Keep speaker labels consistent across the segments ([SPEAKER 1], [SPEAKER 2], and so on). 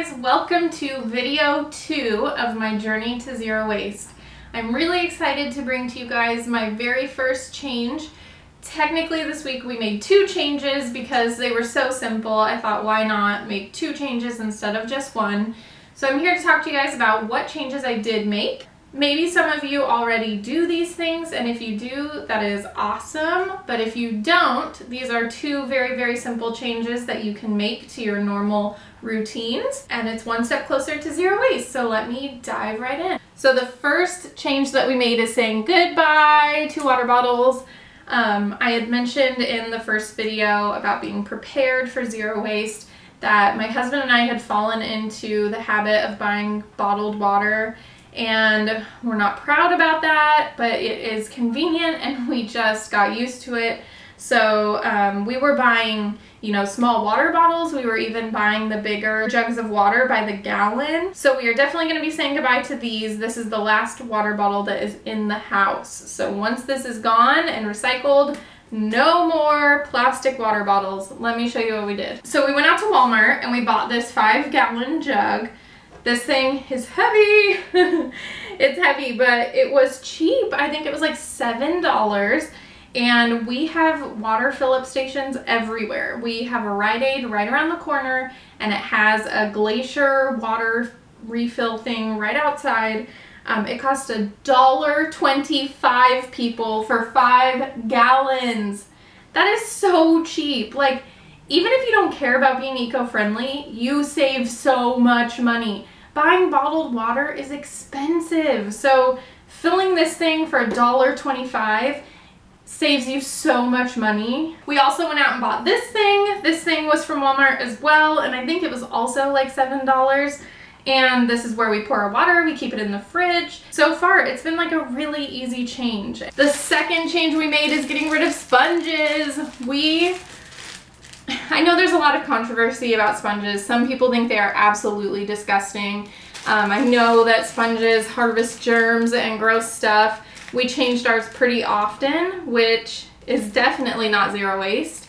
[SPEAKER 1] guys, welcome to video 2 of my journey to zero waste. I'm really excited to bring to you guys my very first change. Technically this week we made 2 changes because they were so simple. I thought, why not make 2 changes instead of just 1. So I'm here to talk to you guys about what changes I did make. Maybe some of you already do these things, and if you do, that is awesome. But if you don't, these are 2 very, very simple changes that you can make to your normal routines, and it's one step closer to zero waste. So let me dive right in. So the first change that we made is saying goodbye to water bottles. I had mentioned in the first video about being prepared for zero waste that my husband and I had fallen into the habit of buying bottled water. And we're not proud about that, but it is convenient and we just got used to it. So we were buying, small water bottles. We were even buying the bigger jugs of water by the gallon. So we are definitely going to be saying goodbye to these. This is the last water bottle that is in the house. So once this is gone and recycled, no more plastic water bottles. Let me show you what we did. So we went out to Walmart and we bought this 5-gallon jug. This thing is heavy. It's heavy, but it was cheap. I think it was like $7. And we have water fill-up stations everywhere. We have a Rite Aid right around the corner, and it has a Glacier water refill thing right outside. It cost $1.25 people for 5 gallons. That is so cheap. Like, even if you don't care about being eco-friendly, you save so much money. Buying bottled water is expensive, so filling this thing for $1.25 saves you so much money. We also went out and bought this thing. This thing was from Walmart as well, and I think it was also like $7. And this is where we pour our water. We keep it in the fridge. So far, it's been like a really easy change. The second change we made is getting rid of sponges. I know there's a lot of controversy about sponges. Some people think they are absolutely disgusting. I know that sponges harvest germs and gross stuff. We changed ours pretty often, which is definitely not zero waste.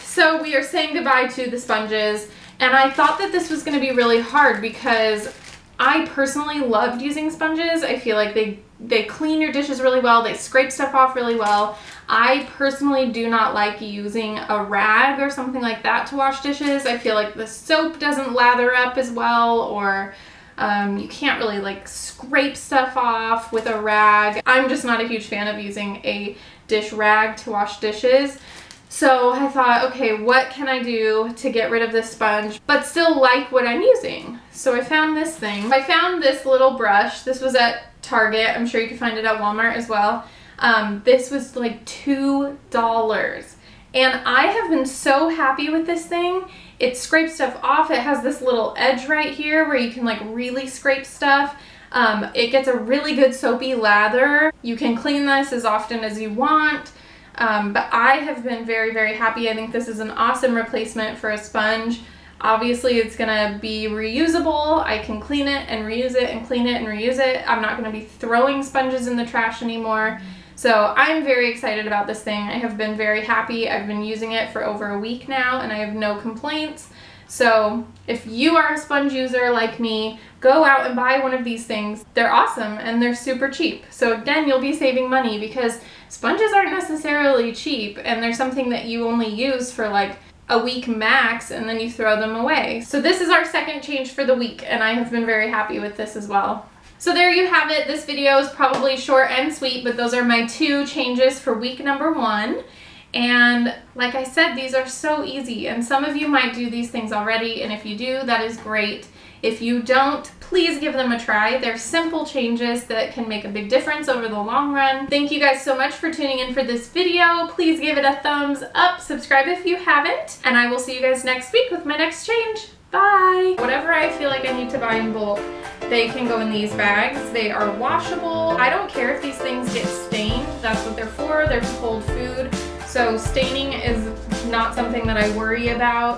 [SPEAKER 1] So we are saying goodbye to the sponges, and I thought that this was going to be really hard because I personally loved using sponges. I feel like they clean your dishes really well. They scrape stuff off really well. I personally do not like using a rag or something like that to wash dishes. I feel like the soap doesn't lather up as well, or you can't really like scrape stuff off with a rag. I'm just not a huge fan of using a dish rag to wash dishes. So I thought, okay, what can I do to get rid of this sponge but still like what I'm using? So I found this thing. I found this little brush. This was at Target. I'm sure you can find it at Walmart as well. This was like $2. And I have been so happy with this thing. It scrapes stuff off. It has this little edge right here where you can like really scrape stuff. It gets a really good soapy lather. You can clean this as often as you want. But I have been very, very happy. I think this is an awesome replacement for a sponge. Obviously, it's gonna be reusable. I can clean it and reuse it and clean it and reuse it. I'm not gonna be throwing sponges in the trash anymore. So I'm very excited about this thing. I have been very happy. I've been using it for over a week now and I have no complaints. So if you are a sponge user like me, go out and buy one of these things. They're awesome and they're super cheap. So again, you'll be saving money because sponges aren't necessarily cheap and they're something that you only use for like a week max and then you throw them away. So this is our second change for the week and I have been very happy with this as well. So there you have it. This video is probably short and sweet, but those are my 2 changes for week number 1. And like I said, these are so easy and some of you might do these things already, and if you do, that is great. If you don't, please give them a try. They're simple changes that can make a big difference over the long run. Thank you guys so much for tuning in for this video. Please give it a thumbs up, subscribe if you haven't, and I will see you guys next week with my next change. Bye! Whatever I feel like I need to buy in bulk, they can go in these bags. They are washable. I don't care if these things get stained. That's what they're for. They're to hold food. So staining is not something that I worry about.